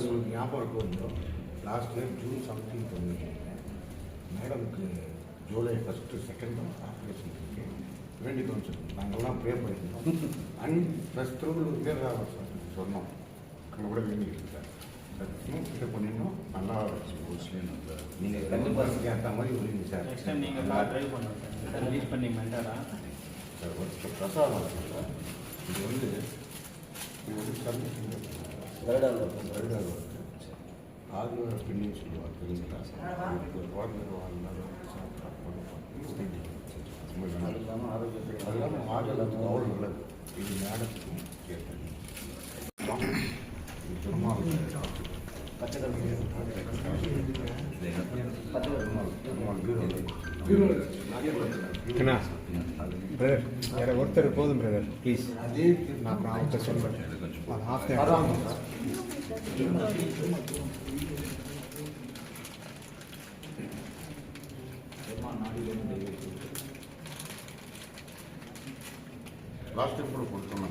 Sir உங்களுக்கு ஞாபகம் இருக்கும் கொஞ்சம் லாஸ்ட் இயர் ஜூன் 17 பண்ணியிருக்கேன் மேடமுக்கு ஜூலை 1 2 ஆப்ரேஷன் இருக்கு வேண்டிக்கணும் சார் நாங்கள்லாம் ப்ரே பண்ணியிருந்தோம் ப்ளஸ் திருவள்ளூர் பேர் சொன்னோம் அங்கே கூட வேண்டிக்கிட்டு சார் கிட்ட பண்ணிடணும் நல்லா நீங்கள் 2% ஏற்ற மாதிரி விடுங்க சார். நெக்ஸ்ட் டைம் நீங்கள் கார் ட்ரைவ் பண்ணுங்க சார் ரிலீஸ் பண்ணி மெண்டரா சார் ஒரு பிரசாதம் சார் இது வந்து சர்வீஸ் வருடாக வருது ஆர்வ பின்னு சொல்லுவாங்க தெரியுங்களா குழந்தை வாழ்ந்தாலும் அது இல்லாமல் ஆரோக்கியத்துக்கு அது இல்லாமல் ஆரோக்கியத்துக்கு அவ்வளோ நல்லது இது மேடத்துக்கும் கேட்டது பெருமாள் பிரதர் வேற ஒருத்தர் போதும் பிரதர் ப்ளீஸ் அதே நான் அவர்கிட்ட சொல்கிறேன் ஹாஃப் லாஸ்ட் டைம் கூட கொடுத்தோம்